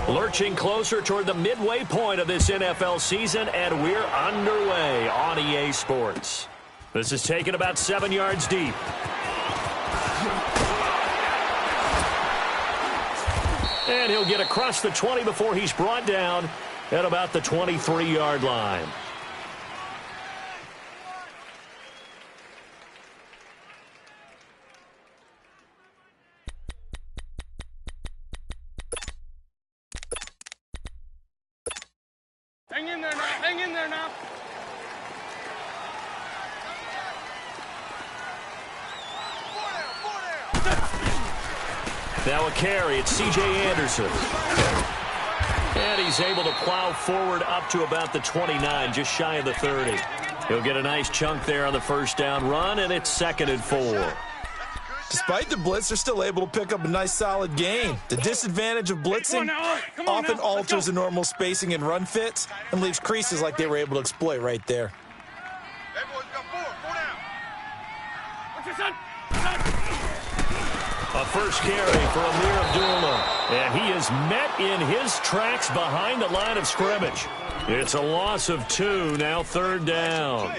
Lurching closer toward the midway point of this NFL season, and we're underway on EA Sports. This is taken about 7 yards deep. And he'll get across the 20 before he's brought down at about the 23-yard line. Hang in there now. Hang in there now. Now a carry. It's C.J. Anderson. And he's able to plow forward up to about the 29, just shy of the 30. He'll get a nice chunk there on the first down run, and it's 2nd and 4. Despite the blitz, they're still able to pick up a nice solid gain. The disadvantage of blitzing often alters the normal spacing and run fits and leaves creases like they were able to exploit right there. A first carry for Amir Abdullah. And he is met in his tracks behind the line of scrimmage. It's a loss of 2, now 3rd down.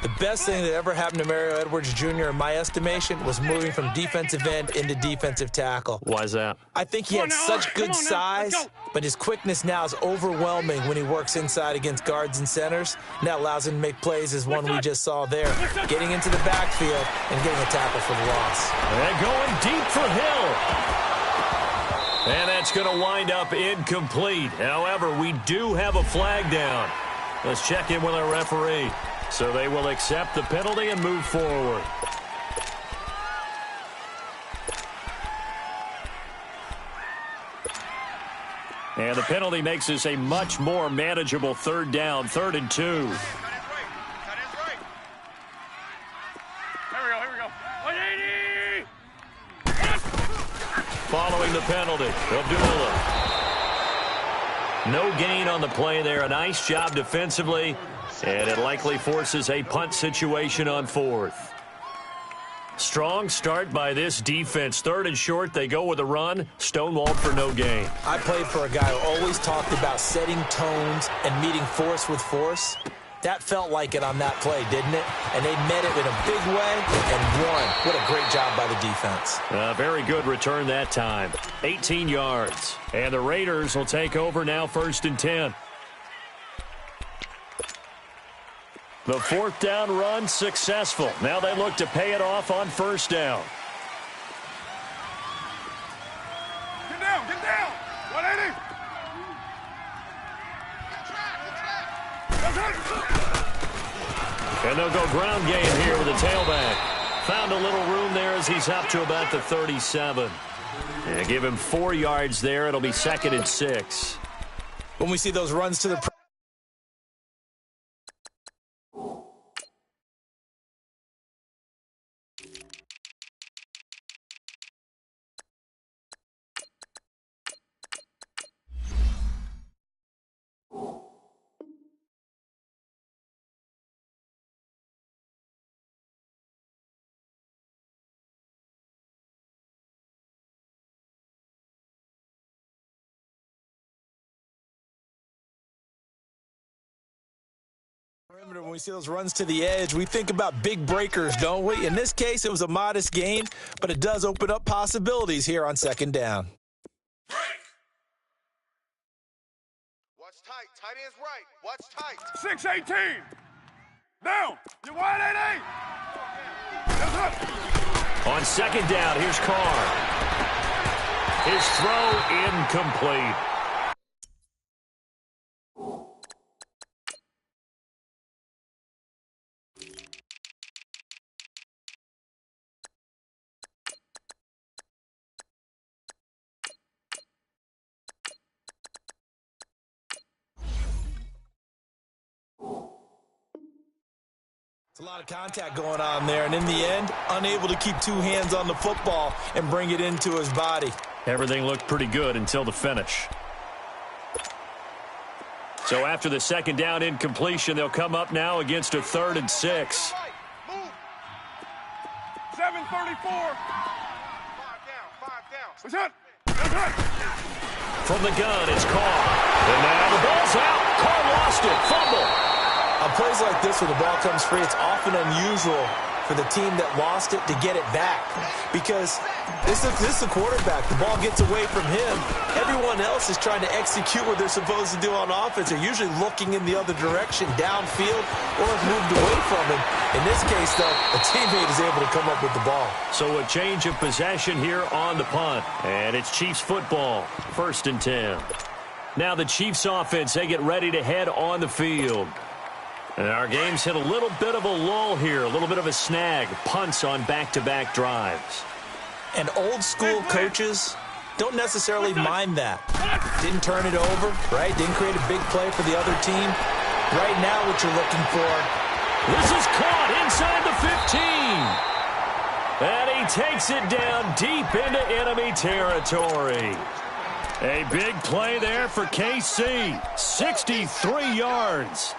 The best thing that ever happened to Mario Edwards Jr., in my estimation, was moving from defensive end into defensive tackle. Why is that? I think he had such good size, but his quickness now is overwhelming when he works inside against guards and centers. And that allows him to make plays as one we just saw there, getting into the backfield and getting a tackle for the loss. And going deep for Hill. And that's going to wind up incomplete. However, we do have a flag down. Let's check in with our referee. So they will accept the penalty and move forward. And the penalty makes this a much more manageable 3rd down, 3rd and 2. Here we go. 180! Following the penalty, Abdullah. No gain on the play there. A nice job defensively. And it likely forces a punt situation on 4th. Strong start by this defense. 3rd and short, they go with a run. Stonewalled for no gain. I played for a guy who always talked about setting tones and meeting force with force. That felt like it on that play, didn't it? And they met it in a big way and won. What a great job by the defense. Very good return that time. 18 yards. And the Raiders will take over now, 1st and 10. The 4th down run successful. Now they look to pay it off on 1st down. Get down, get down. 180. And they'll go ground game here with a tailback. Found a little room there as he's up to about the 37. And give him 4 yards there. It'll be 2nd and 6. When we see those runs to the perimeter, when we see those runs to the edge, we think about big breakers, don't we? In this case, it was a modest gain, but it does open up possibilities here on 2nd down. Break. Watch tight. Tight ends right. Watch tight. 618. Down. You're 180. On 2nd down, here's Carr. His throw incomplete. It's a lot of contact going on there, and in the end, unable to keep 2 hands on the football and bring it into his body. Everything looked pretty good until the finish. So after the 2nd down incompletion, they'll come up now against a 3rd and 6. 734. 5 down. What's that? From the gun, it's Carr. And now the ball's out. Carr lost it. Fumble. On plays like this where the ball comes free, it's often unusual for the team that lost it to get it back. Because this is the quarterback. The ball gets away from him. Everyone else is trying to execute what they're supposed to do on offense. They're usually looking in the other direction, downfield, or have moved away from him. In this case, though, a teammate is able to come up with the ball. So a change of possession here on the punt. And it's Chiefs football, 1st and 10. Now the Chiefs offense, they get ready to head on the field. And our game's hit a little bit of a lull here, a little bit of a snag. Punts on back-to-back drives. And old-school coaches don't necessarily mind that. Didn't turn it over, right? Didn't create a big play for the other team. Right now, what you're looking for. This is caught inside the 15. And he takes it down deep into enemy territory. A big play there for KC. 63 yards.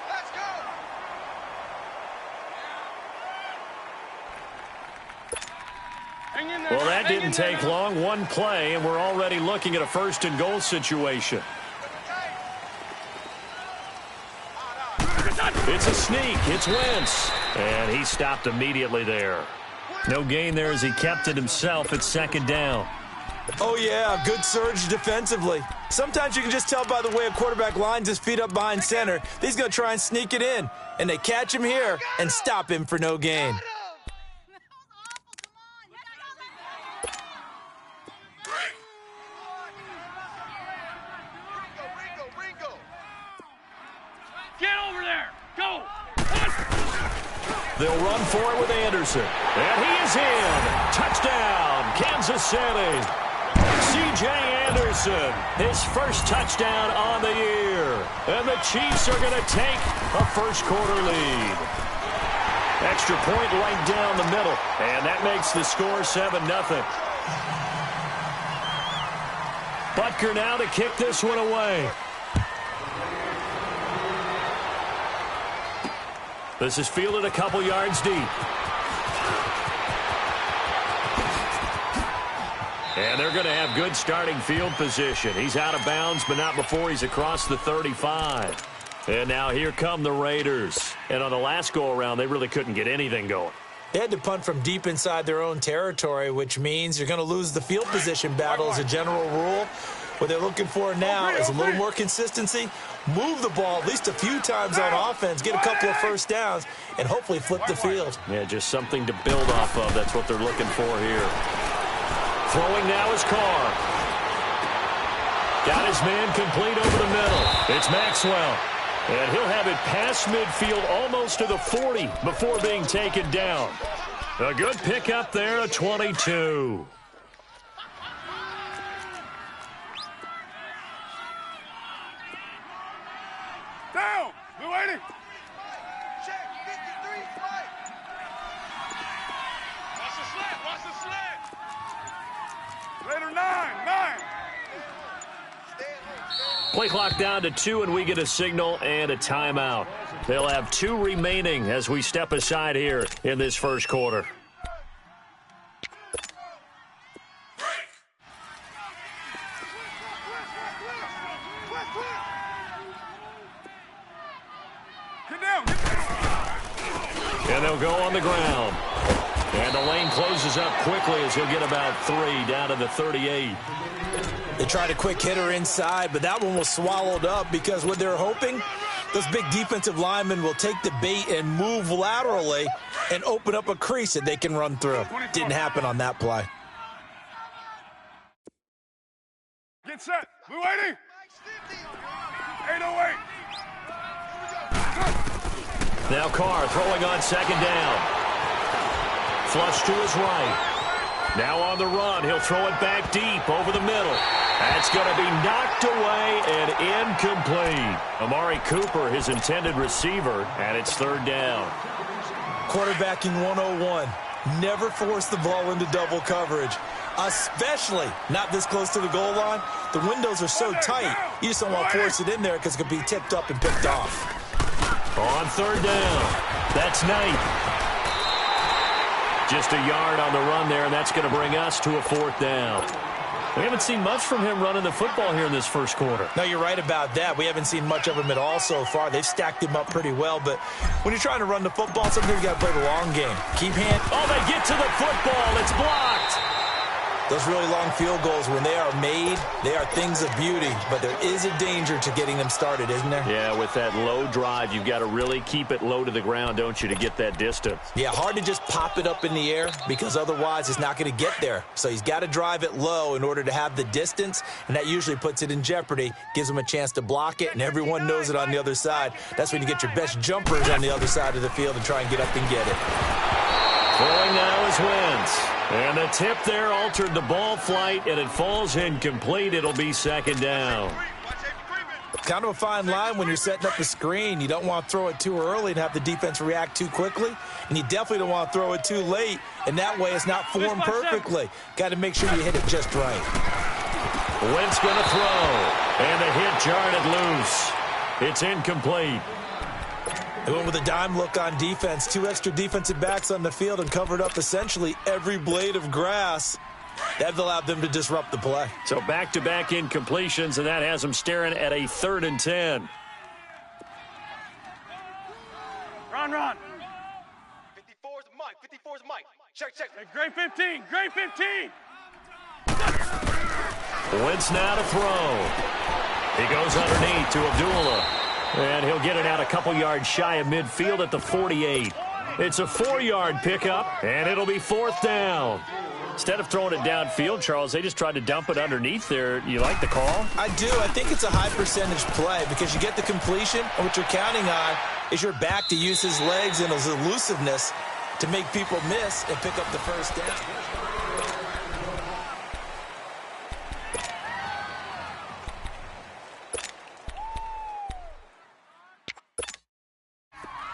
Well, that didn't take long. One play, and we're already looking at a 1st and goal situation. It's a sneak. It's Wentz. And he stopped immediately there. No gain there as he kept it himself at 2nd down. Oh, yeah, good surge defensively. Sometimes you can just tell by the way a quarterback lines his feet up behind center. He's going to try and sneak it in. And they catch him here and stop him for no gain. They'll run for it with Anderson. And he is in. Touchdown, Kansas City. C.J. Anderson, his first touchdown on the year. And the Chiefs are going to take a first-quarter lead. Extra point right down the middle. And that makes the score 7-0. Butker now to kick this one away. This is fielded a couple yards deep. And they're going to have good starting field position. He's out of bounds, but not before he's across the 35. And now here come the Raiders. And on the last go-around, they really couldn't get anything going. They had to punt from deep inside their own territory, which means you're going to lose the field position battle as a general rule. What they're looking for now is a little more consistency, move the ball at least a few times on offense, get a couple of first downs, and hopefully flip the field. Yeah, just something to build off of. That's what they're looking for here. Throwing now is Carr. Got his man complete over the middle. It's Maxwell. And he'll have it past midfield almost to the 40 before being taken down. A good pickup there, a 22. Down! We're waiting! Check, 53, right. Watch the slant! Watch the slant! Later, 9! Play clock down to 2, and we get a signal and a timeout. They'll have 2 remaining as we step aside here in this first quarter. And they'll go on the ground. And the lane closes up quickly as he'll get about 3 down to the 38. They tried a quick hitter inside, but that one was swallowed up because what they're hoping, those big defensive linemen will take the bait and move laterally and open up a crease that they can run through. Didn't happen on that play. Get set! We're waiting! 808! Now Carr throwing on second down. Flush to his right. Now on the run, he'll throw it back deep over the middle. That's going to be knocked away and incomplete. Amari Cooper, his intended receiver, and it's third down. Quarterbacking 101. Never force the ball into double coverage, especially not this close to the goal line. The windows are so tight, you just don't want to force it in there because it could be tipped up and picked off. On third down, that's Knight. Just a yard on the run there, and that's going to bring us to a fourth down. We haven't seen much from him running the football here in this first quarter. No, you're right about that. We haven't seen much of him at all so far. They've stacked him up pretty well, but when you're trying to run the football, sometimes you got to play the long game. Keep hand. Oh, they get to the football. It's blocked. Those really long field goals, when they are made, they are things of beauty, but there is a danger to getting them started, isn't there? Yeah, with that low drive, you've got to really keep it low to the ground, don't you, to get that distance. Yeah, hard to just pop it up in the air because otherwise it's not going to get there. So he's got to drive it low in order to have the distance, and that usually puts it in jeopardy, gives him a chance to block it, and everyone knows it on the other side. That's when you get your best jumpers on the other side of the field and try and get up and get it. Throwing now is Wentz. And the tip there altered the ball flight, and it falls incomplete. It'll be second down. Kind of a fine line when you're setting up the screen. You don't want to throw it too early and have the defense react too quickly, and you definitely don't want to throw it too late, and that way it's not formed perfectly. Got to make sure you hit it just right. Wentz going to throw, and the hit jarred it loose. It's incomplete. They went with a dime look on defense. 2 extra defensive backs on the field and covered up essentially every blade of grass. That allowed them to disrupt the play. So back-to-back incompletions, and that has them staring at a 3rd and 10. Run. 54's Mike. 54's Mike. Check. Hey, great 15. Great 15. Wentz now to throw. He goes underneath to Abdullah. And he'll get it out a couple yards shy of midfield at the 48. It's a 4-yard pickup, and it'll be 4th down. Instead of throwing it downfield, Charles, they just tried to dump it underneath there. You like the call? I do. I think it's a high percentage play because you get the completion, and what you're counting on is your back to use his legs and his elusiveness to make people miss and pick up the first down.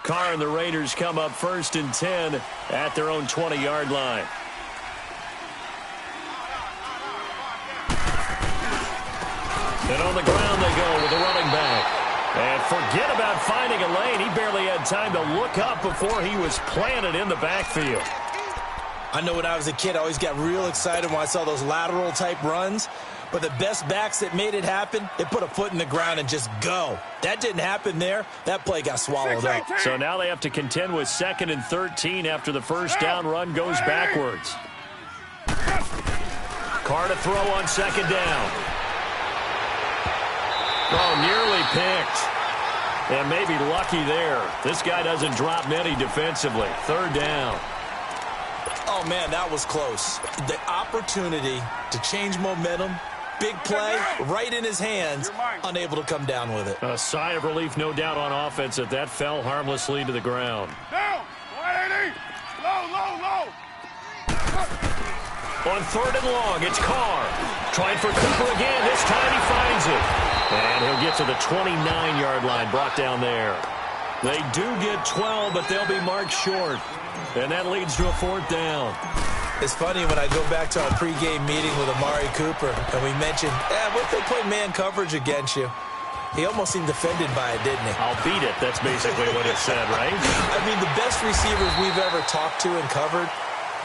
Carr and the Raiders come up 1st and 10 at their own 20-yard line. And on the ground they go with the running back. And forget about finding a lane. He barely had time to look up before he was planted in the backfield. I know when I was a kid, I always got real excited when I saw those lateral-type runs. But the best backs that made it happen, they put a foot in the ground and just go. That didn't happen there. That play got swallowed up. So now they have to contend with 2nd and 13 after the first down run goes backwards. Carr to throw on 2nd down. Oh, nearly picked. And maybe lucky there. This guy doesn't drop many defensively. 3rd down. Oh, man, that was close. The opportunity to change momentum, big play, right in his hands, unable to come down with it. A sigh of relief, no doubt, on offense that that fell harmlessly to the ground. Down. 180. Low. On 3rd and long, it's Carr. Trying for Cooper again. This time he finds it. And he'll get to the 29-yard line, brought down there. They do get 12, but they'll be marked short. And that leads to a 4th down. It's funny when I go back to our pregame meeting with Amari Cooper, and we mentioned, what if they play man coverage against you? He almost seemed offended by it, didn't he? I'll beat it. That's basically what it said, right? I mean, the best receivers we've ever talked to and covered,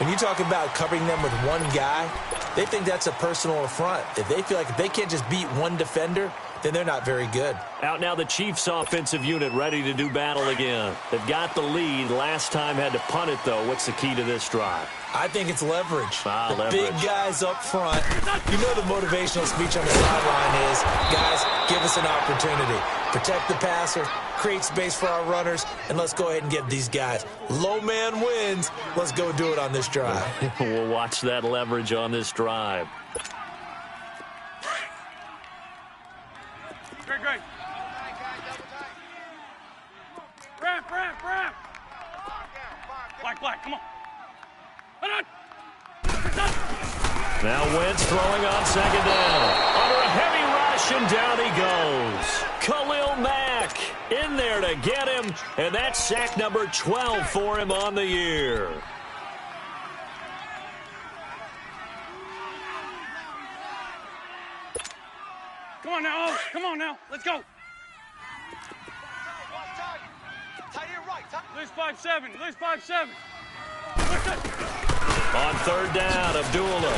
when you talk about covering them with one guy, they think that's a personal affront. If they feel like if they can't just beat one defender, then they're not very good. Out now the Chiefs offensive unit ready to do battle again. They've got the lead. Last time had to punt it, though. What's the key to this drive? I think it's leverage. Leverage. Big guys up front. You know the motivational speech on the sideline is, guys, give us an opportunity. Protect the passer, create space for our runners, and let's go ahead and give these guys. Low man wins. Let's go do it on this drive. We'll watch that leverage on this drive. Great. Ramp. Black, come on. Now Wentz throwing on 2nd down. Under a heavy rush, and down he goes. Khalil Mack in there to get him, and that's sack number 12 for him on the year. Come on now. Let's go. Tight end right. Lose 5-7. On 3rd down, Abdullah.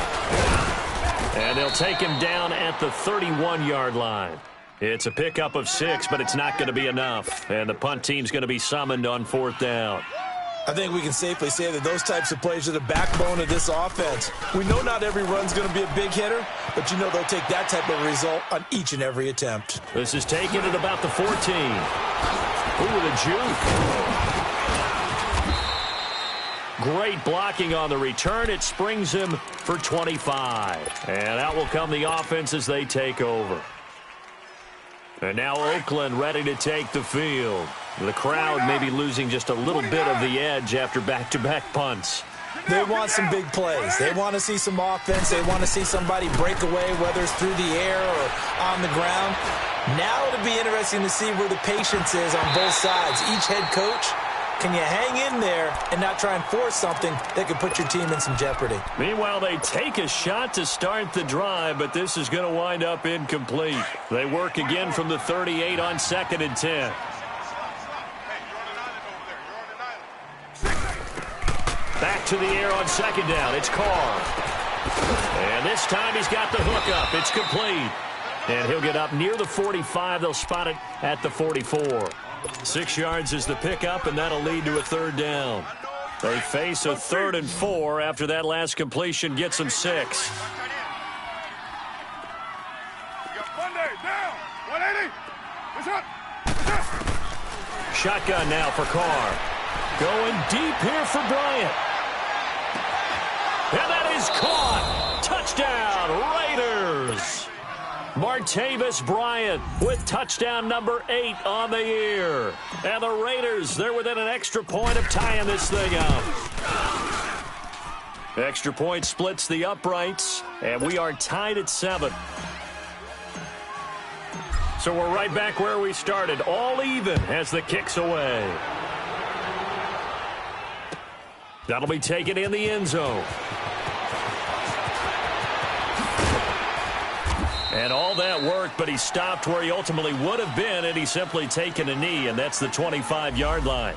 And they'll take him down at the 31-yard line. It's a pickup of 6, but it's not going to be enough. And the punt team's going to be summoned on 4th down. I think we can safely say that those types of plays are the backbone of this offense. We know not every run's going to be a big hitter, but you know they'll take that type of result on each and every attempt. This is taken at about the 14. Ooh, the juke. Great blocking on the return. It springs him for 25. And out will come the offense as they take over. And now Oakland ready to take the field. The crowd may be losing just a little bit of the edge after back-to-back punts. They want some big plays. They want to see some offense. They want to see somebody break away, whether it's through the air or on the ground. Now it'll be interesting to see where the patience is on both sides. Each head coach, can you hang in there and not try and force something that could put your team in some jeopardy? Meanwhile, they take a shot to start the drive, but this is going to wind up incomplete. They work again from the 38 on 2nd and 10. Back to the air on 2nd down. It's Carr. And this time he's got the hook up. It's complete. And he'll get up near the 45. They'll spot it at the 44. 6 yards is the pickup, and that'll lead to a 3rd down. They face a 3rd and 4 after that last completion gets them 6. Monday, down. 180. It's up. Shotgun now for Carr. Going deep here for Bryant. And that is caught. Touchdown, Raiders. Martavis Bryant with touchdown number 8 on the year. And the Raiders, they're within an extra point of tying this thing up. Extra point splits the uprights, and we are tied at 7. So we're right back where we started, all even as the kick's away. That'll be taken in the end zone. And all that worked, but he stopped where he ultimately would have been had he simply taken a knee, and that's the 25-yard line.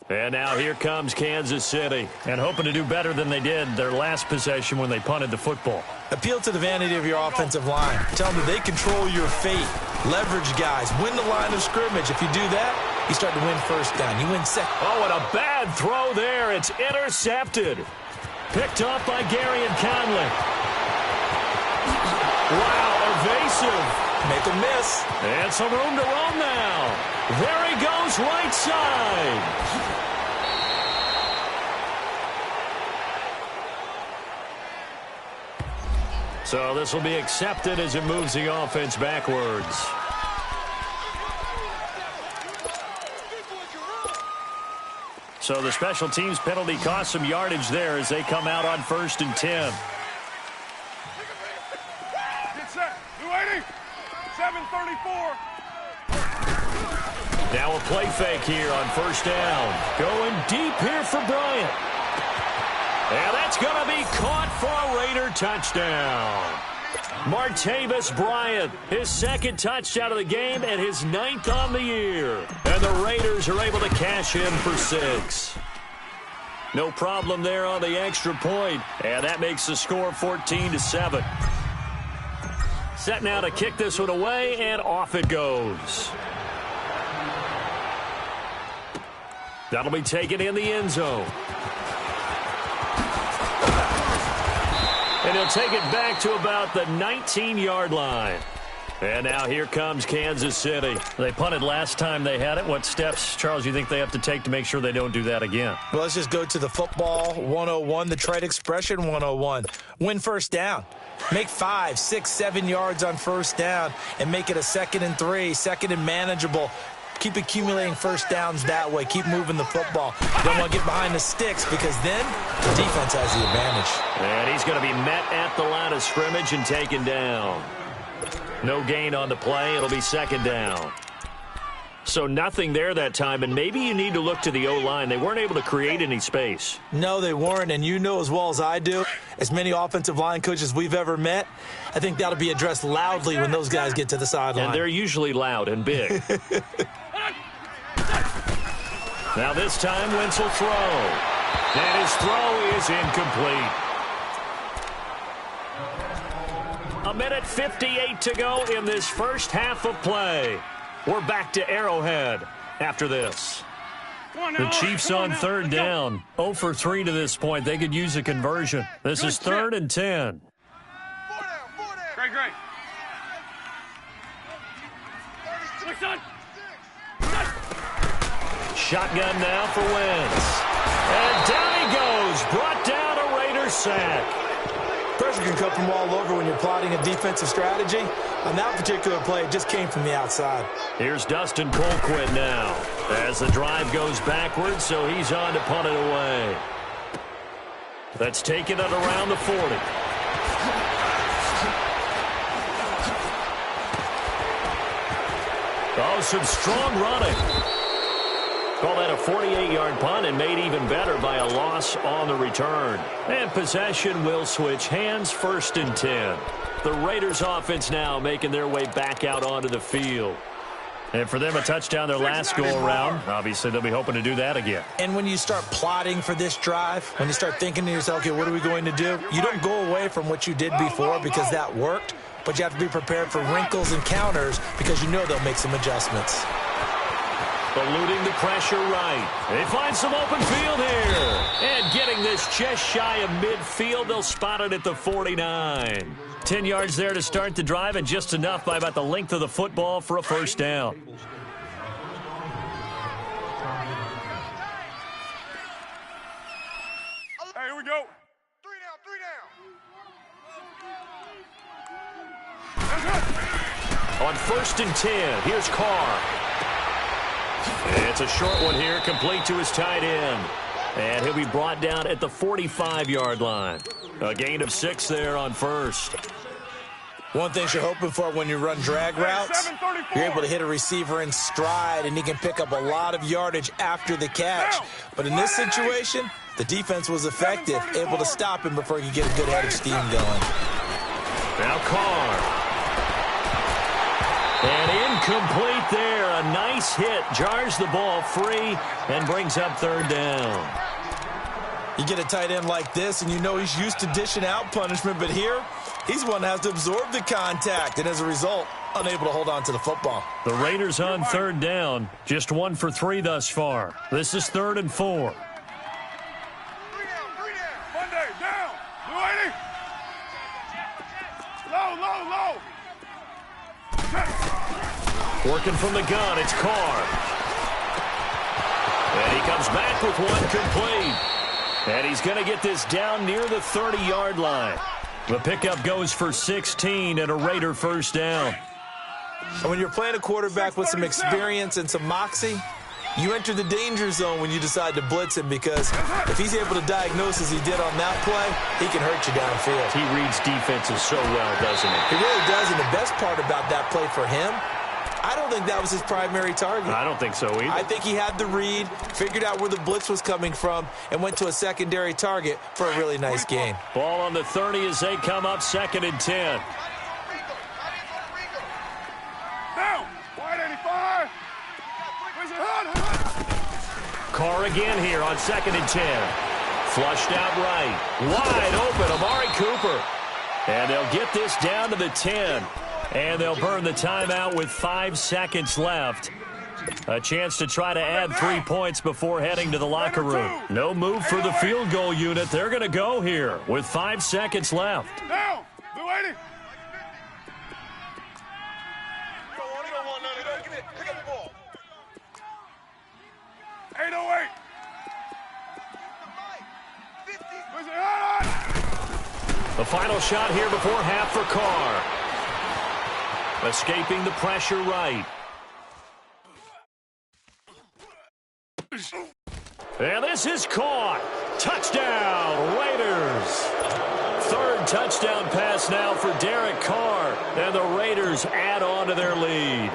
And now here comes Kansas City, and hoping to do better than they did their last possession when they punted the football. Appeal to the vanity of your offensive line. Tell them that they control your fate. Leverage guys. Win the line of scrimmage. If you do that, you start to win 1st down. You win 2nd. Oh, and a bad throw there. It's intercepted. Picked up by Gary and Conley. Wow, evasive. Make them miss. And some room to roam now. There he goes, right side. So this will be accepted as it moves the offense backwards. So the special teams penalty cost some yardage there as they come out on 1st and 10. Get set. 280. 734. Now a play fake here on 1st down. Going deep here for Bryant. And that's going to be caught for a Raider touchdown. Martavis Bryant, his 2nd touchdown of the game and his 9th on the year. And the Raiders are able to cash in for 6. No problem there on the extra point. And that makes the score 14-7. Set now to kick this one away, and off it goes. That'll be taken in the end zone. And he'll take it back to about the 19-yard line. And now here comes Kansas City. They punted last time they had it. What steps, Charles, do you think they have to take to make sure they don't do that again? Well, let's just go to the football 101, the trite expression 101. Win 1st down. Make 5, 6, 7 yards on 1st down and make it a 2nd and 3, 2nd and manageable. Keep accumulating 1st downs that way. Keep moving the football. You don't want to get behind the sticks because then the defense has the advantage. And he's going to be met at the line of scrimmage and taken down. No gain on the play. It'll be 2nd down. So nothing there that time, and maybe you need to look to the O-line. They weren't able to create any space. No, they weren't, and you know as well as I do, as many offensive line coaches we've ever met, I think that'll be addressed loudly when those guys get to the sideline. And they're usually loud and big. Now this time, Wentz will throw. And his throw is incomplete. 1:58 to go in this first half of play. We're back to Arrowhead after this. The Chiefs on third down. 0 for 3 to this point. They could use a conversion. This is 3rd and 10. Great. Shotgun now for Wentz. And down he goes. Brought down a Raiders sack. Pressure can come from all over when you're plotting a defensive strategy. On that particular play, it just came from the outside. Here's Dustin Colquitt now as the drive goes backwards, so he's on to punt it away. That's taken at around the 40. Oh, some strong running. Call that a 48-yard punt and made even better by a loss on the return. And possession will switch hands, 1st and 10. The Raiders offense now making their way back out onto the field. And for them, a touchdown their last go-around. Obviously, they'll be hoping to do that again. And when you start plotting for this drive, when you start thinking to yourself, okay, what are we going to do? You don't go away from what you did before because that worked, but you have to be prepared for wrinkles and counters because you know they'll make some adjustments. Eluding the pressure right. They find some open field here. And getting this just shy of midfield, they'll spot it at the 49. 10 yards there to start the drive, and just enough by about the length of the football for a first down. Hey, here we go. 3 down. On 1st and 10, here's Carr. It's a short one here, complete to his tight end. And he'll be brought down at the 45-yard line. A gain of 6 there on 1st. One thing you're hoping for when you run drag routes, you're able to hit a receiver in stride, and he can pick up a lot of yardage after the catch. But in this situation, the defense was effective, able to stop him before he could get a good head of steam going. Now Carr. And incomplete there. A nice hit. Jars the ball free and brings up 3rd down. You get a tight end like this, and you know he's used to dishing out punishment, but here, he's one that has to absorb the contact, and as a result, unable to hold on to the football. The Raiders on 3rd down. Just 1 for 3 thus far. This is 3rd and 4. 3 down. Monday, down. Blue 80. Low. Working from the gun, it's Carr. And he comes back with one complete. And he's going to get this down near the 30-yard line. The pickup goes for 16 and a Raider first down. And when you're playing a quarterback with some experience and some moxie, you enter the danger zone when you decide to blitz him, because if he's able to diagnose as he did on that play, he can hurt you downfield. He reads defenses so well, doesn't he? He really does, and the best part about that play for him, I don't think that was his primary target. I don't think so either. I think he had the read, figured out where the blitz was coming from, and went to a secondary target for a really nice gain. Ball on the 30 as they come up 2nd and 10. Down. Wide 85. Where's it hot? Carr again here on 2nd and 10. Flushed out right. Wide open, Amari Cooper. And they'll get this down to the 10. And they'll burn the timeout with 5 seconds left. A chance to try to add 3 points before heading to the locker room. No move for the field goal unit. They're going to go here with 5 seconds left. Down. Blue 80. Pick up the ball. 808. Where's it hot? The final shot here before half for Carr. Escaping the pressure right. And this is caught. Touchdown, Raiders. 3rd touchdown pass now for Derek Carr. And the Raiders add on to their lead.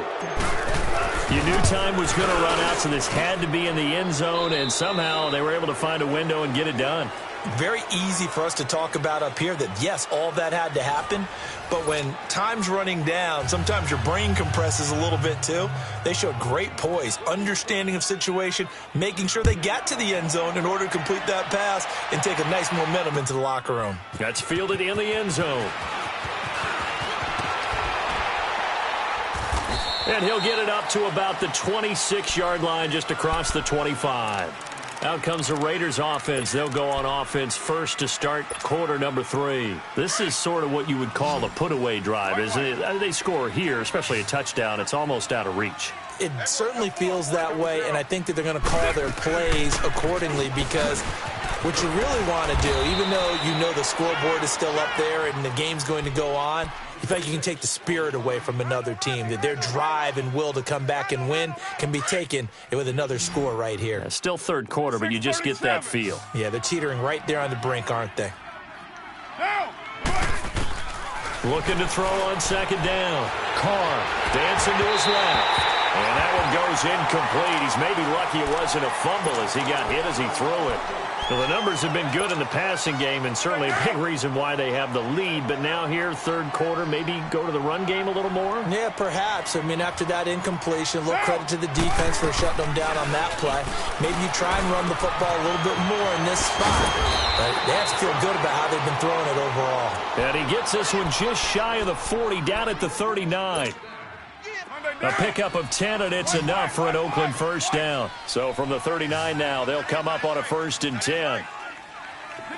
You knew time was going to run out, so this had to be in the end zone, and somehow they were able to find a window and get it done. Very easy for us to talk about up here that, yes, all that had to happen, but when time's running down, sometimes your brain compresses a little bit too. They showed great poise, understanding of situation, making sure they got to the end zone in order to complete that pass and take a nice momentum into the locker room. That's fielded in the end zone. And he'll get it up to about the 26-yard line, just across the 25. Out comes the Raiders offense. They'll go on offense first to start quarter number 3. This is sort of what you would call a put-away drive, isn't it? They score here, especially a touchdown. It's almost out of reach. It certainly feels that way, and I think that they're going to call their plays accordingly because what you really want to do, even though you know the scoreboard is still up there and the game's going to go on, you think you can take the spirit away from another team, that their drive and will to come back and win can be taken with another score right here. Yeah, still third quarter, but you just get that feel. Yeah, they're teetering right there on the brink, aren't they? Looking to throw on second down. Carr dancing to his left. And that one goes incomplete. He's maybe lucky it wasn't a fumble as he got hit as he threw it. Well, the numbers have been good in the passing game and certainly a big reason why they have the lead. But now here, third quarter, maybe go to the run game a little more? Yeah, perhaps. I mean, after that incompletion, a little credit to the defense for shutting them down on that play. Maybe you try and run the football a little bit more in this spot. But they have to feel good about how they've been throwing it overall. And he gets this one just shy of the 40, down at the 39. A pickup of 10, and it's enough for an Oakland first down. So from the 39 now, they'll come up on a 1st and 10. Get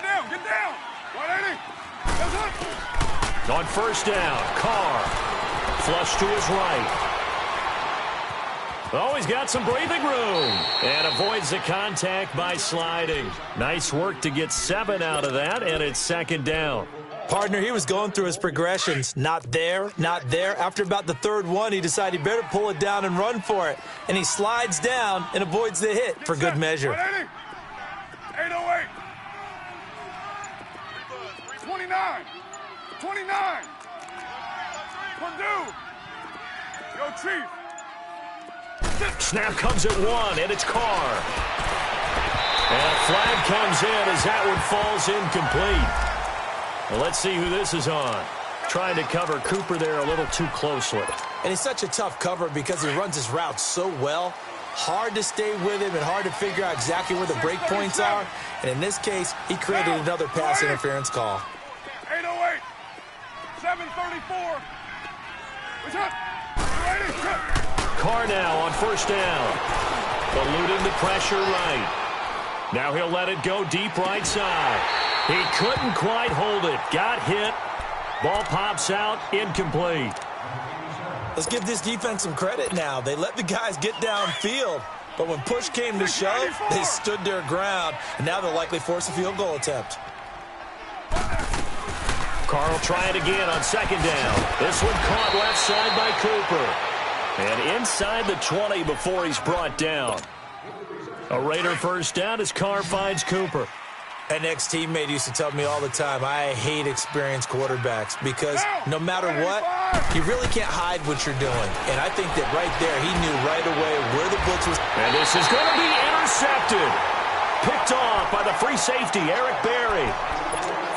down, get down. 180. On first down, Carr. Flush to his right. Oh, he's got some breathing room. And avoids the contact by sliding. Nice work to get 7 out of that, and it's 2nd down. Partner, he was going through his progressions. Not there, not there. After about the 3rd one, he decided he better pull it down and run for it. And he slides down and avoids the hit for good measure. 808. 29. 29. Purdue. Yo, Chief. Snap comes at 1, and it's Carr. And a flag comes in as that one falls incomplete. Well, let's see who this is on. Trying to cover Cooper there a little too closely. And he's such a tough cover because he runs his route so well. Hard to stay with him and hard to figure out exactly where the break points are. And in this case, he created another pass interference call. 808. 734. What's up? Carr now on first down. Eluding the pressure right. Now he'll let it go deep right side. He couldn't quite hold it. Got hit. Ball pops out. Incomplete. Let's give this defense some credit now. They let the guys get downfield. But when push came to shove, they stood their ground. And now they'll likely force a field goal attempt. Carr will try it again on second down. This one caught left side by Cooper. And inside the 20 before he's brought down. A Raider first down as Carr finds Cooper. An ex-teammate used to tell me all the time, I hate experienced quarterbacks because no matter what, you really can't hide what you're doing. And I think that right there, he knew right away where the blitz was. And this is going to be intercepted. Picked off by the free safety, Eric Berry.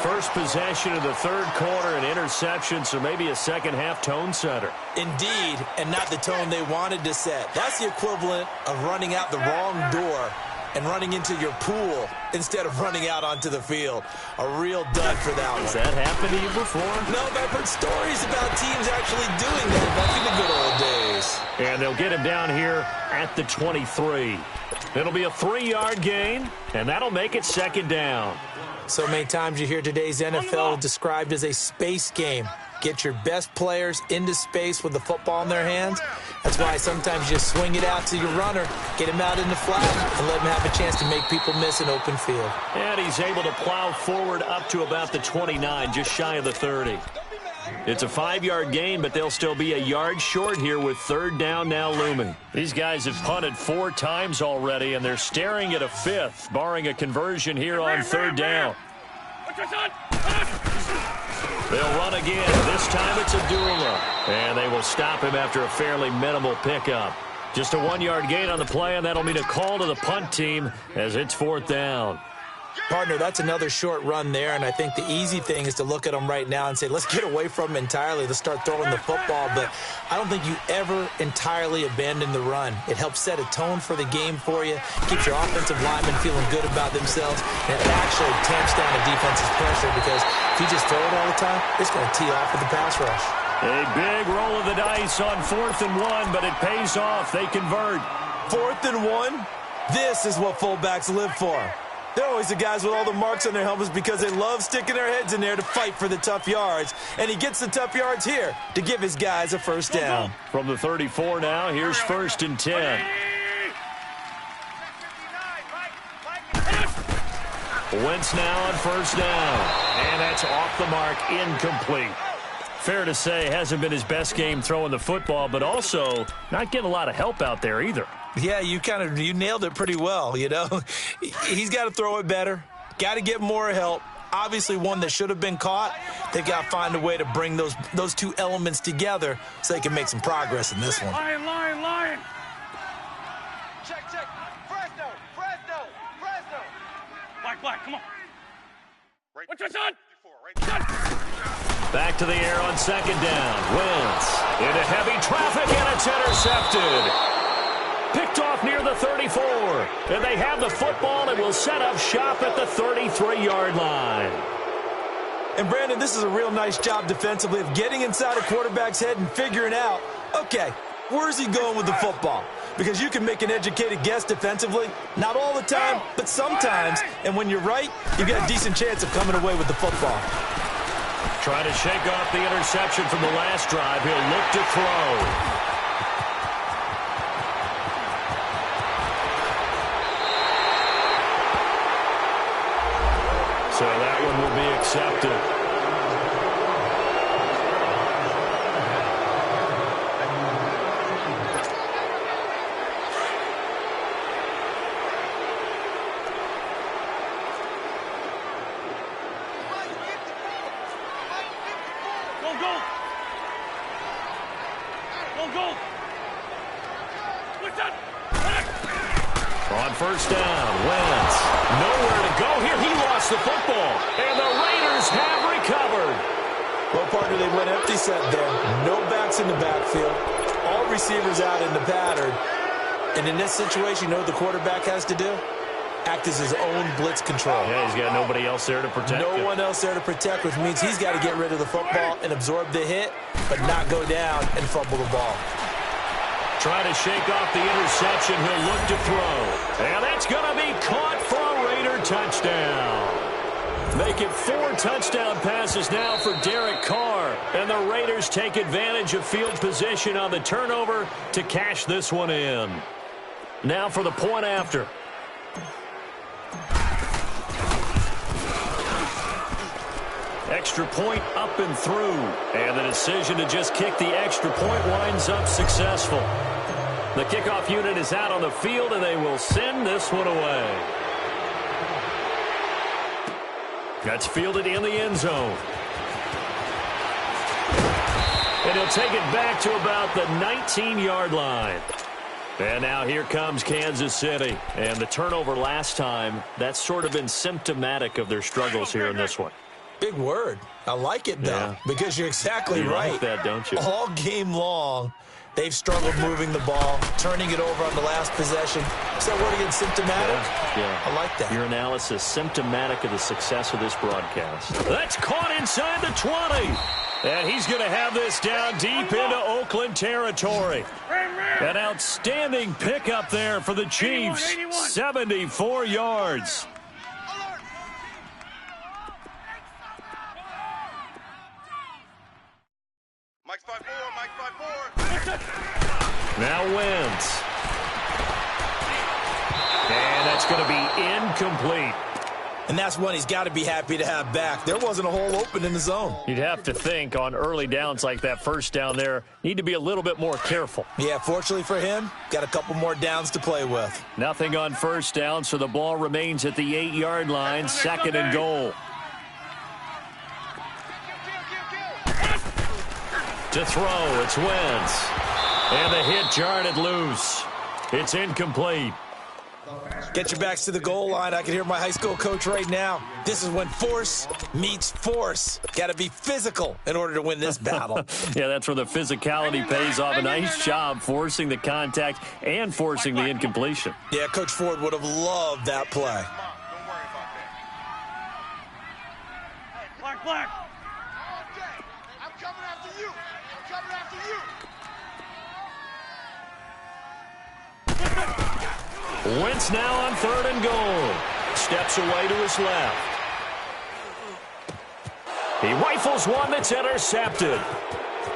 First possession of the third quarter, an interception, so maybe a second-half tone setter. Indeed, and not the tone they wanted to set. That's the equivalent of running out the wrong door and running into your pool instead of running out onto the field. A real dud for that one. Has that happened to you before? No, but I've heard stories about teams actually doing that back in the good old days. And they'll get him down here at the 23. It'll be a 3-yard gain, and that'll make it second down. So many times you hear today's NFL described as a space game. Get your best players into space with the football in their hands. That's why sometimes you swing it out to your runner, get him out in the flat, and let him have a chance to make people miss an open field. And he's able to plow forward up to about the 29, just shy of the 30. It's a 5-yard gain, but they'll still be a yard short here with third down now looming. These guys have punted 4 times already, and they're staring at a 5th, barring a conversion here on third down. They'll run again. This time it's Abdullah. And they will stop him after a fairly minimal pickup. Just a 1-yard gain on the play, and that'll mean a call to the punt team as it's 4th down. Partner, that's another short run there, and I think the easy thing is to look at them right now and say, let's get away from them entirely. Let's start throwing the football, but I don't think you ever entirely abandon the run. It helps set a tone for the game for you, keeps your offensive linemen feeling good about themselves, and it actually tamps down the defense's pressure because if you just throw it all the time, it's going to tee off with the pass rush. A big roll of the dice on 4th and 1, but it pays off. They convert. 4th and 1? This is what fullbacks live for. They're always the guys with all the marks on their helmets because they love sticking their heads in there to fight for the tough yards. And he gets the tough yards here to give his guys a first down. From the 34 now, here's 1st and 10. Wentz now on 1st down. And that's off the mark, incomplete. Fair to say, hasn't been his best game throwing the football, but also not getting a lot of help out there either. Yeah, you nailed it pretty well, you know. He's got to throw it better, got to get more help. Obviously one that should have been caught. They've got to find a way to bring those two elements together so they can make some progress in this one. Lion. Check. Fresno. Black, come on. What's your son? Back to the air on 2nd down. Wentz into heavy traffic, and it's intercepted. Picked off near the 34. And they have the football and will set up shop at the 33-yard line. And, Brandon, this is a real nice job defensively of getting inside a quarterback's head and figuring out, okay, where's he going with the football? Because you can make an educated guess defensively. Not all the time, but sometimes. And when you're right, you've got a decent chance of coming away with the football. Trying to shake off the interception from the last drive. He'll look to throw. So that one will be accepted. Go. On 1st down, Wentz. Nowhere to go here. He lost the football. And the Raiders have recovered. Well, partner, they went empty set there. No backs in the backfield. All receivers out in the pattern. And in this situation, you know what the quarterback has to do? Act as his own blitz control. Yeah, he's got nobody else there to protect him. No one else there to protect, which means he's got to get rid of the football and absorb the hit, but not go down and fumble the ball. Trying to shake off the interception. He'll look to throw. And that's going to be caught for a Raider touchdown. Make it 4 touchdown passes now for Derek Carr. And the Raiders take advantage of field position on the turnover to cash this one in. Now for the point after. Extra point up and through. And the decision to just kick the extra point winds up successful. The kickoff unit is out on the field, and they will send this one away. That's fielded in the end zone. And he'll take it back to about the 19-yard line. And now here comes Kansas City. And the turnover last time, that's sort of been symptomatic of their struggles here in this one. Big word. I like it, though, because you're exactly right. You like that, don't you? All game long, they've struggled moving the ball, turning it over on the last possession. Is that word again, symptomatic? Yeah. I like that. Your analysis, symptomatic of the success of this broadcast. That's caught inside the 20. And he's going to have this down deep into Oakland territory. An outstanding pickup there for the Chiefs. 74 yards. Mike's 5-4. Now Wentz. And that's going to be incomplete. And that's one he's got to be happy to have back. There wasn't a hole open in the zone. You'd have to think on early downs like that first down there, need to be a little bit more careful. Yeah, fortunately for him, got a couple more downs to play with. Nothing on first down, so the ball remains at the 8-yard line, 2nd and goal. To throw, it's Wentz. And the hit jarred it loose. It's incomplete. Get your backs to the goal line. I can hear my high school coach right now. This is when force meets force. Got to be physical in order to win this battle. Yeah, that's where the physicality pays off. A nice job forcing the contact and forcing the incompletion. Yeah, Coach Ford would have loved that play. Don't worry about that. Hey, black. Okay, I'm coming after you. Wentz now on 3rd and goal. Steps away to his left. He rifles one that's intercepted.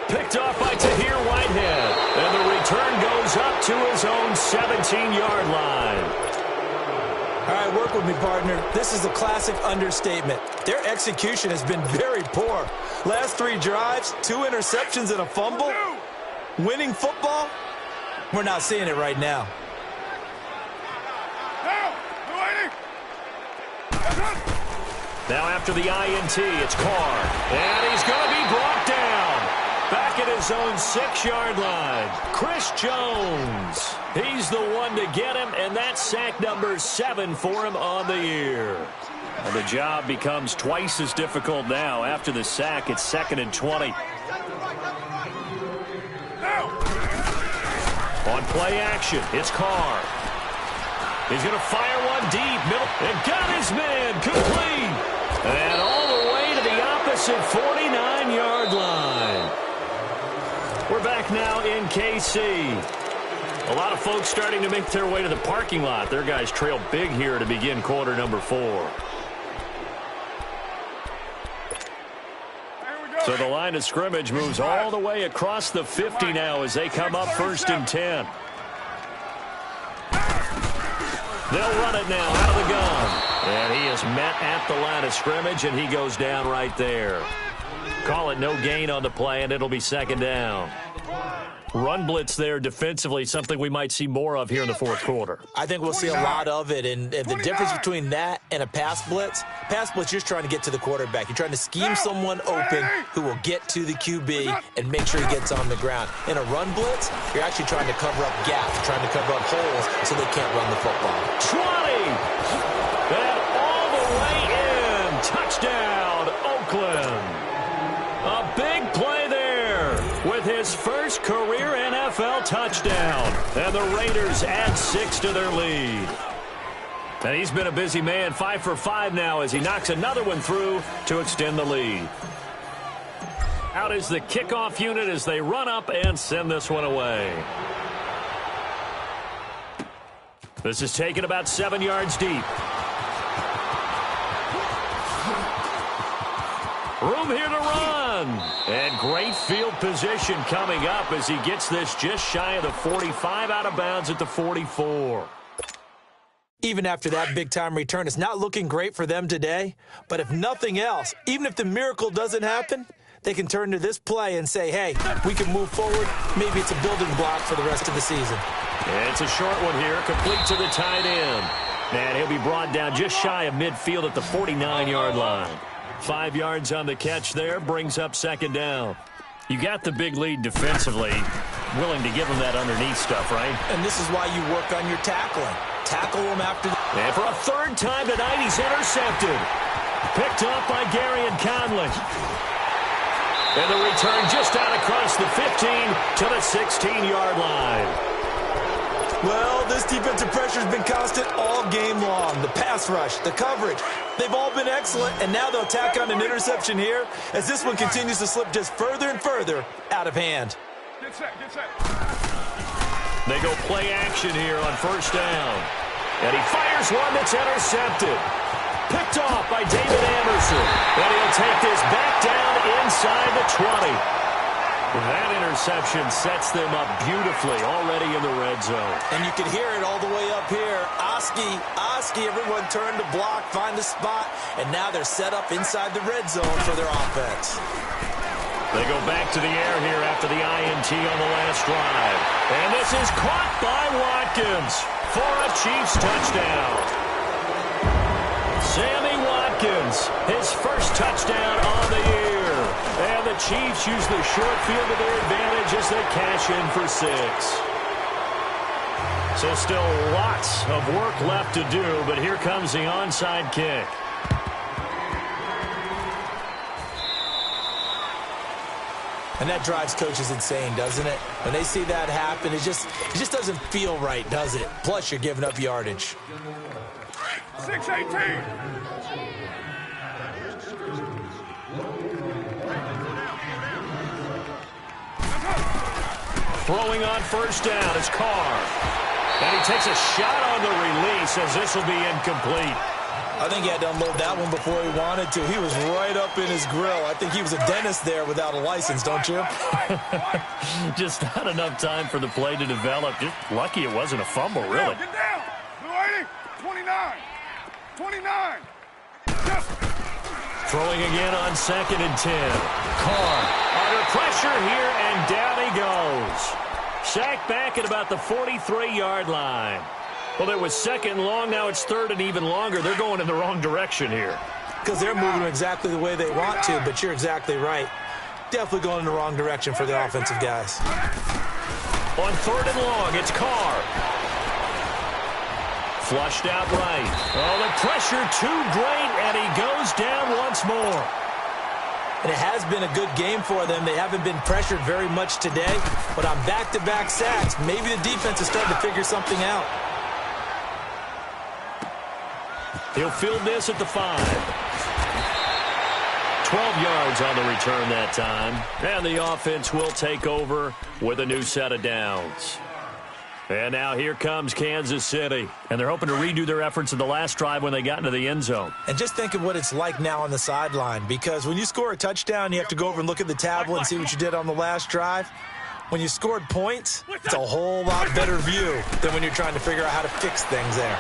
Picked off by Tahir Whitehead. And the return goes up to his own 17-yard line. All right, work with me, partner. This is a classic understatement. Their execution has been very poor. Last 3 drives, 2 interceptions and a fumble. Winning football? We're not seeing it right now. Now after the INT, it's Carr. And he's going to be brought down. Back at his own 6-yard line. Chris Jones. He's the one to get him, and that's sack number 7 for him on the year. And the job becomes twice as difficult now. After the sack, it's 2nd and 20. On play action, it's Carr. He's going to fire one deep, middle, and got his man complete. And all the way to the opposite 49-yard line. We're back now in KC. A lot of folks starting to make their way to the parking lot. Their guys trail big here to begin quarter number 4. So the line of scrimmage moves all the way across the 50 now as they come up 1st and 10. They'll run it now out of the gun. And he is met at the line of scrimmage, and he goes down right there. Call it no gain on the play, and it'll be 2nd down. Run blitz there defensively, something we might see more of here in the 4th quarter. I think we'll see a lot of it, and the difference between that and a pass blitz, you're just trying to get to the quarterback. You're trying to scheme someone open who will get to the QB and make sure he gets on the ground. In a run blitz, you're actually trying to cover up gaps, trying to cover up holes so they can't run the football. 20! And all the way in. Touchdown, Oakland. A big play there with his first career NFL touchdown. And the Raiders add 6 to their lead. And he's been a busy man, 5 for 5 now as he knocks another one through to extend the lead. Out is the kickoff unit as they run up and send this one away. This is taken about 7 yards deep. Room here to run. And great field position coming up as he gets this just shy of the 45, out of bounds at the 44. Even after that big-time return, it's not looking great for them today. But if nothing else, even if the miracle doesn't happen, they can turn to this play and say, hey, we can move forward. Maybe it's a building block for the rest of the season. It's a short one here, complete to the tight end. And he'll be brought down just shy of midfield at the 49-yard line. 5 yards on the catch there, brings up 2nd down. You got the big lead defensively, willing to give him that underneath stuff, right? And this is why you work on your tackling. Tackle him after. And for a 3rd time tonight, he's intercepted. Picked up by Gary and Conley. And the return just out across the 15 to the 16-yard line. Well, this defensive pressure has been constant all game long. The pass rush, the coverage, they've all been excellent, and now they'll tack on an interception here as this one continues to slip just further and further out of hand. Get set. They go play action here on 1st down. And he fires one that's intercepted. Picked off by David Anderson. And he'll take this back down inside the 20. That interception sets them up beautifully already in the red zone. And you can hear it all the way up here. Oski, everyone turned to block, find a spot, and now they're set up inside the red zone for their offense. They go back to the air here after the INT on the last drive. And this is caught by Watkins for a Chiefs touchdown. Sammy Watkins, his first touchdown on the year. And the Chiefs use the short field to their advantage as they cash in for 6. So still lots of work left to do, but here comes the onside kick. And that drives coaches insane, doesn't it? When they see that happen, it just doesn't feel right, does it? Plus, you're giving up yardage. 6-18. Throwing on first down is Carr. And he takes a shot on the release as this will be incomplete. I think he had to unload that one before he wanted to. He was right up in his grill. I think he was a dentist there without a license, don't you? Just not enough time for the play to develop. Just lucky it wasn't a fumble, really. Get down. Blue 80. 29. 29. Throwing again on 2nd and 10. Carr under pressure here, and down he goes. Sacked back at about the 43-yard line. Well, there was 2nd and long. Now it's 3rd and even longer. They're going in the wrong direction here. Because they're moving exactly the way they want to, but you're exactly right. Definitely going in the wrong direction for the offensive guys. On 3rd and long, it's Carr. Flushed out right. Oh, the pressure too great, and he goes down once more. And it has been a good game for them. They haven't been pressured very much today, but on back-to-back sacks, maybe the defense is starting to figure something out. He'll field this at the 5. 12 yards on the return that time. And the offense will take over with a new set of downs. And now here comes Kansas City. And they're hoping to redo their efforts in the last drive when they got into the end zone. And just think of what it's like now on the sideline, because when you score a touchdown, you have to go over and look at the tablet and see what you did on the last drive. When you scored points, it's a whole lot better view than when you're trying to figure out how to fix things there.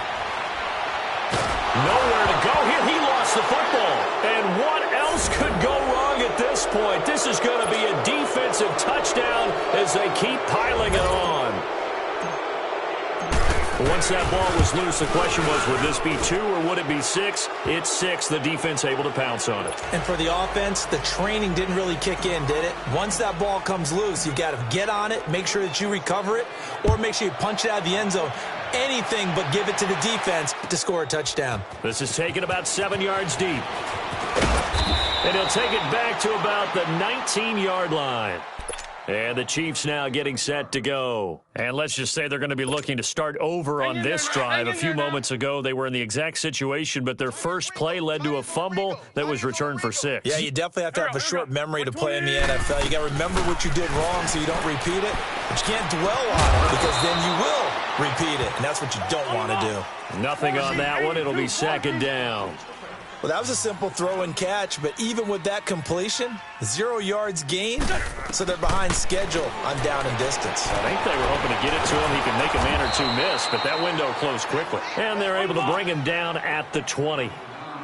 Nowhere to go here. He lost the football. And what else could go wrong at this point? This is going to be a defensive touchdown as they keep piling it on. Once that ball was loose, the question was, would this be 2 or would it be 6? It's 6. The defense able to pounce on it. And for the offense, the training didn't really kick in, did it? Once that ball comes loose, you've got to get on it, make sure that you recover it, or make sure you punch it out of the end zone. Anything but give it to the defense to score a touchdown. This is taken about 7 yards deep. And he'll take it back to about the 19-yard line. And the Chiefs now getting set to go. And let's just say they're going to be looking to start over on this drive. A few moments ago, they were in the exact situation, but their first play led to a fumble that was returned for 6. Yeah, you definitely have to have a short memory to play in the NFL. You got to remember what you did wrong so you don't repeat it. But you can't dwell on it because then you will repeat it, and that's what you don't want to do. Nothing on that one. It'll be 2nd down. Well, that was a simple throw and catch, but even with that completion, 0 yards gained, so they're behind schedule on down and distance. I think they were hoping to get it to him. He can make a man or two miss, but that window closed quickly. And they're able to bring him down at the 20.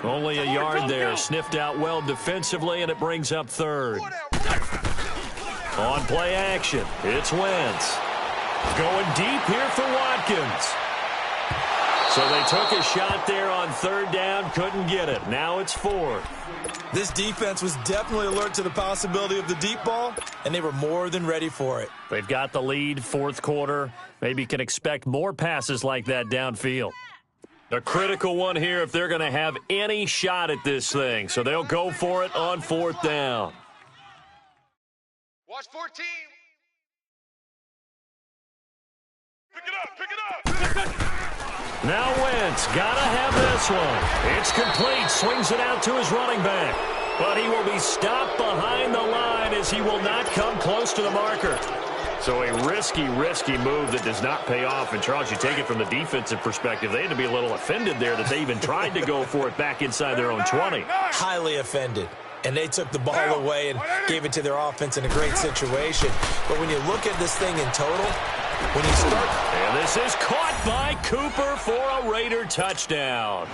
Only a yard there, sniffed out well defensively, and it brings up 3rd. On play action, it's Wentz. Going deep here for Watkins. So they took a shot there on 3rd down, couldn't get it. Now it's 4th. This defense was definitely alert to the possibility of the deep ball, and they were more than ready for it. They've got the lead, 4th quarter. Maybe can expect more passes like that downfield. A critical one here if they're going to have any shot at this thing. So they'll go for it on 4th down. Watch 14. Pick it up. Pick it up. Now Wentz, gotta have this one. It's complete, swings it out to his running back. But he will be stopped behind the line as he will not come close to the marker. So a risky move that does not pay off. And, Charles, you take it from the defensive perspective. They had to be a little offended there that they even tried to go for it back inside their own 20. Highly offended. And they took the ball away and gave it to their offense in a great situation. But when you look at this thing in total, when you start... And this is caught by Cooper for a Raider touchdown.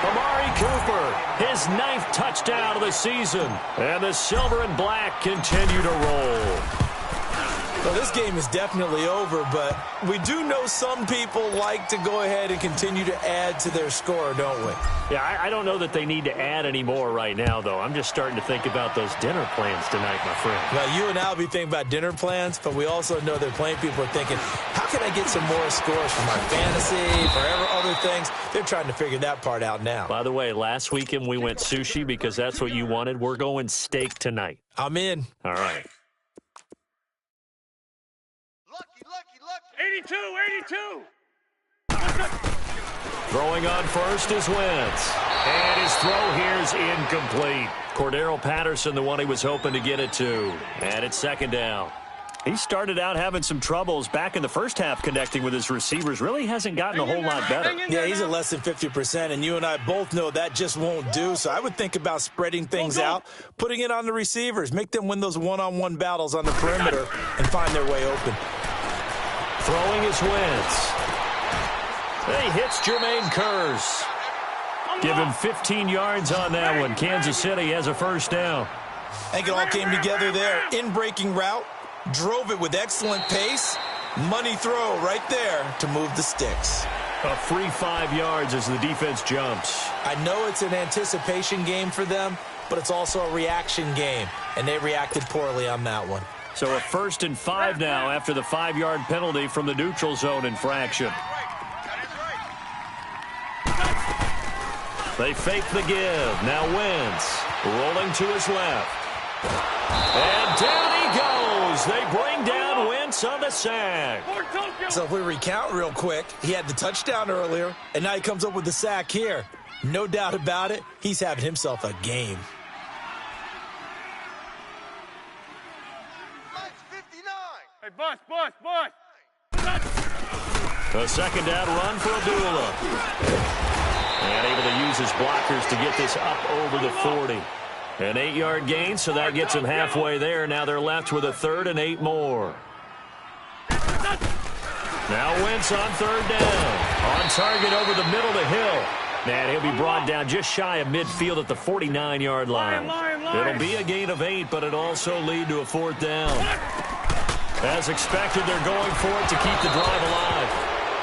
Amari Cooper, his 9th touchdown of the season. And the silver and black continue to roll. Well, this game is definitely over, but we do know some people like to go ahead and continue to add to their score, don't we? Yeah, I don't know that they need to add any more right now, though. I'm just starting to think about those dinner plans tonight, my friend. Well, you and I will be thinking about dinner plans, but we also know that plenty of people are thinking, how can I get some more scores for my fantasy, for other things? They're trying to figure that part out now. By the way, last weekend we went sushi because that's what you wanted. We're going steak tonight. I'm in. All right. Lucky. 82. Throwing on first is Wentz. And his throw here is incomplete. Cordero Patterson, the one he was hoping to get it to. And it's second down. He started out having some troubles back in the first half connecting with his receivers. Really hasn't gotten a whole lot better. Yeah, he's at less than 50%, and you and I both know that just won't do. So I would think about spreading things out, putting it on the receivers, make them win those one-on-one battles on the perimeter and find their way open. Throwing is Wentz. He hits Jermaine Kearse. Give him 15 yards on that one. Kansas City has a first down. I think it all came together there. In-breaking route, drove it with excellent pace. Money throw right there to move the sticks. A free 5 yards as the defense jumps. I know it's an anticipation game for them, but it's also a reaction game, and they reacted poorly on that one. So a 1st and 5 now after the 5-yard penalty from the neutral zone infraction. They fake the give. Now Wentz rolling to his left. And down he goes. They bring down Wentz on the sack. So if we recount real quick, he had the touchdown earlier, and now he comes up with the sack here. No doubt about it, he's having himself a game. Hey, bust. A second down run for Abdullah. And able to use his blockers to get this up over the 40. An 8-yard gain, so that gets him halfway there. Now they're left with a 3rd and 8 more. Now Wentz on 3rd down. On target over the middle to Hill. And he'll be brought down just shy of midfield at the 49-yard line. It'll be a gain of 8, but it'll also lead to a 4th down. As expected, they're going for it to keep the drive alive.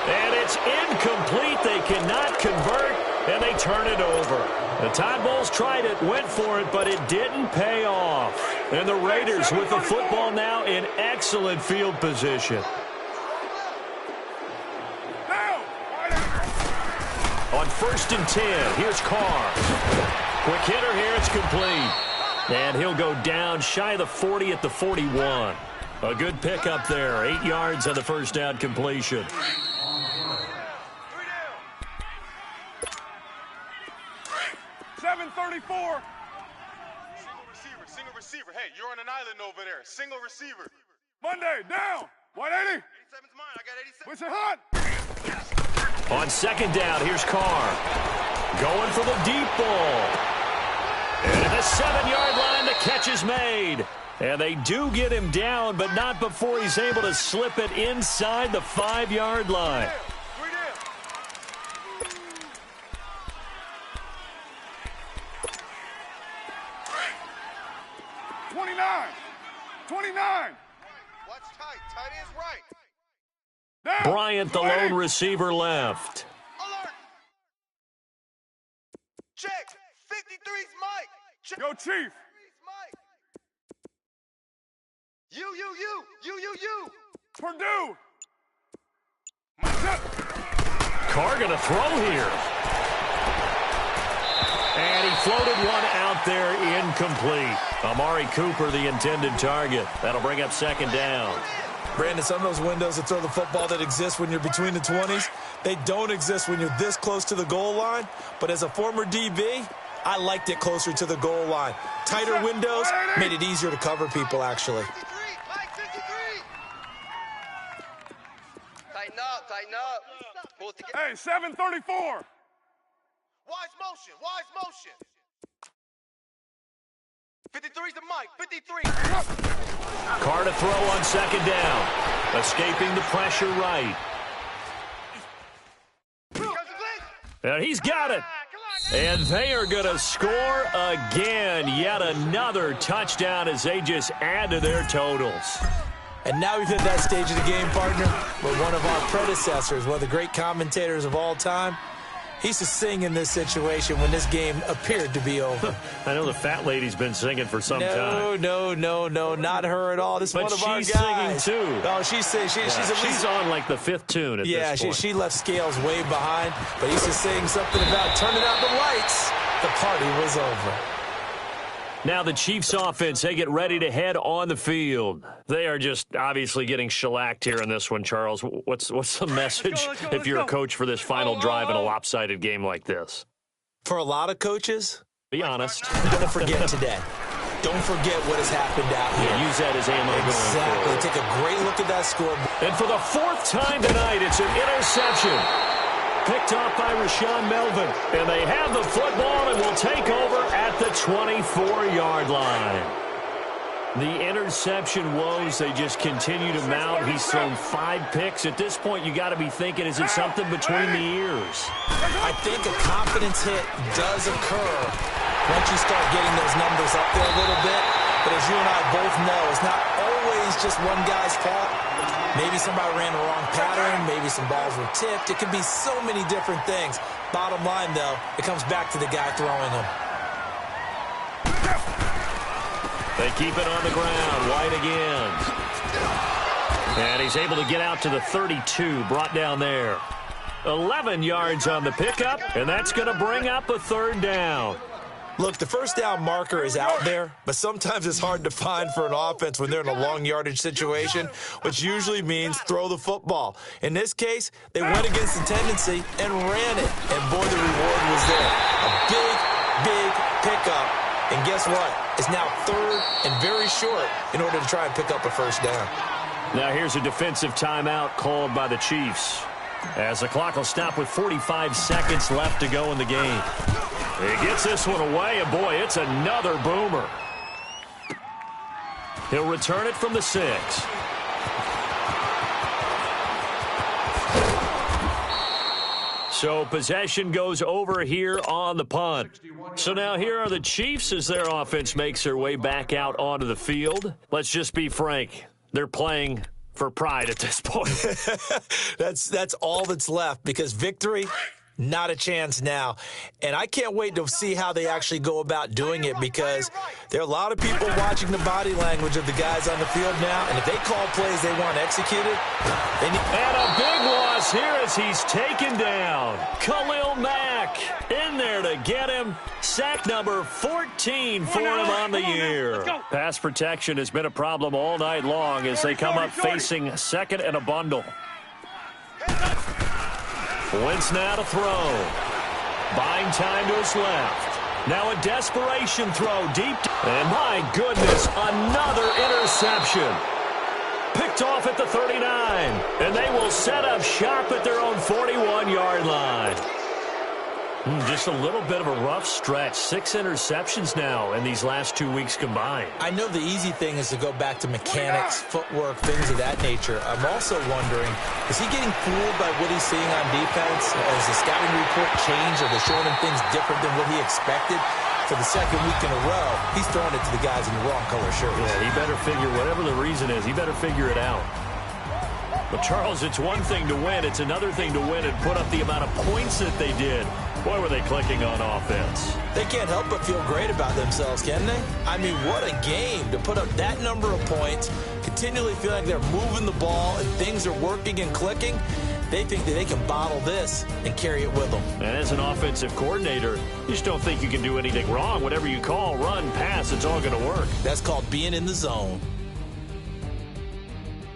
And it's incomplete. They cannot convert, and they turn it over. The Tide Bulls tried it, went for it, but it didn't pay off. And the Raiders with the football now in excellent field position. On 1st and 10, here's Carr. Quick hitter here, it's complete. And he'll go down shy of the 40 at the 41. A good pickup there. 8 yards on the first down completion. Single receiver. Hey, you're on an island over there. Single receiver. Monday, down. 180. 87's mine. I got 87. What's it hot? On 2nd down, here's Carr. Going for the deep ball. And at the 7-yard line, the catch is made. And they do get him down, but not before he's able to slip it inside the 5-yard line. 29. Watch tight. Tight is right. Down. Bryant, the lone receiver, left. Alert. Check. 53's Mike. Check. Yo, Chief. You. Purdue. Carr gonna throw here. And he floated one out there incomplete. Amari Cooper, the intended target. That'll bring up 2nd down. Brandon, some of those windows to throw the football that exist when you're between the 20s, they don't exist when you're this close to the goal line. But as a former DB, I liked it closer to the goal line. Tighter windows made it easier to cover people, actually. Tighten up. Hey, 734. Wise motion. 53's the Mike. 53. Carr to throw on 2nd down. Escaping the pressure right. And he's got it. And they are going to score again. Yet another touchdown as they just add to their totals. And now we've hit that stage of the game, partner, where one of our predecessors, one of the great commentators of all time, he used to sing in this situation when this game appeared to be over. I know the fat lady's been singing for some time. No, not her at all. This is one of our guys. But she's singing, too. Oh, she's singing. She's on like the fifth tune at this point. She left Scales way behind, but he used to sing something about turning out the lights. The party was over. Now the Chiefs offense, they get ready to head on the field. They are just obviously getting shellacked here in this one, Charles. What's the message if you're a coach for this final drive in a lopsided game like this? For a lot of coaches, be honest. Don't forget today. Don't forget what has happened out here. Yeah, use that as ammo exactly. going forward. Take a great look at that scoreboard. And for the fourth time tonight, it's an interception. Picked off by Rashawn Melvin. And they have the football and will take over at the 24-yard line. The interception woes, they just continue to mount. He's thrown 5 picks. At this point, you got to be thinking, is it something between the ears? I think a confidence hit does occur once you start getting those numbers up there a little bit. But as you and I both know, it's not always just one guy's fault. Maybe somebody ran the wrong pattern. Maybe some balls were tipped. It can be so many different things. Bottom line, though, it comes back to the guy throwing them. They keep it on the ground. White again. And he's able to get out to the 32, brought down there. 11 yards on the pickup, and that's going to bring up a third down. Look, the first down marker is out there, but sometimes it's hard to find for an offense when they're in a long yardage situation, which usually means throw the football. In this case, they went against the tendency and ran it, and boy, the reward was there. A big pickup, and guess what? It's now third and very short in order to try and pick up a first down. Now here's a defensive timeout called by the Chiefs, as the clock will stop with 45 seconds left to go in the game. He gets this one away, and boy, it's another boomer. He'll return it from the 6. So possession goes over here on the punt. So now here are the Chiefs as their offense makes their way back out onto the field. Let's just be frank. They're playing for pride at this point. That's all that's left, because victory, not a chance now. And I can't wait to see how they actually go about doing it, because there are a lot of people watching the body language of the guys on the field now, and if they call plays they want executed, they need... And a big loss here as he's taken down. Khalil Mack in there to get him. Sack number 14 for him on the year. Pass protection has been a problem all night long as they come up facing second and a bundle. Wentz now to throw. Buying time to his left. Now a desperation throw deep. And my goodness, another interception. Picked off at the 39. And they will set up shop at their own 41-yard line. Just a little bit of a rough stretch. 6 interceptions now in these last 2 weeks combined. I know the easy thing is to go back to mechanics, footwork, things of that nature. I'm also wondering, is he getting fooled by what he's seeing on defense? Has the scouting report changed? Are they showing him things different than what he expected? For the second week in a row, he's throwing it to the guys in the wrong color shirts. Yeah, he better figure, whatever the reason is, he better figure it out. But, Charles, it's one thing to win. It's another thing to win and put up the amount of points that they did. Boy, were they clicking on offense. They can't help but feel great about themselves, can they? I mean, what a game to put up that number of points, continually feel like they're moving the ball and things are working and clicking. They think that they can bottle this and carry it with them. And as an offensive coordinator, you just don't think you can do anything wrong. Whatever you call, run, pass, it's all going to work. That's called being in the zone.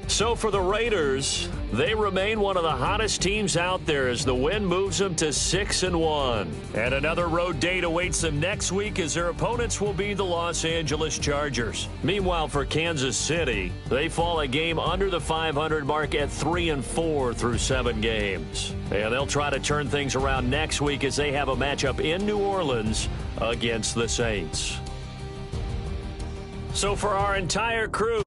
So for the Raiders, they remain one of the hottest teams out there as the win moves them to 6-1. And another road date awaits them next week as their opponents will be the Los Angeles Chargers. Meanwhile, for Kansas City, they fall a game under the 500 mark at 3-4 through 7 games. And they'll try to turn things around next week as they have a matchup in New Orleans against the Saints. So for our entire crew,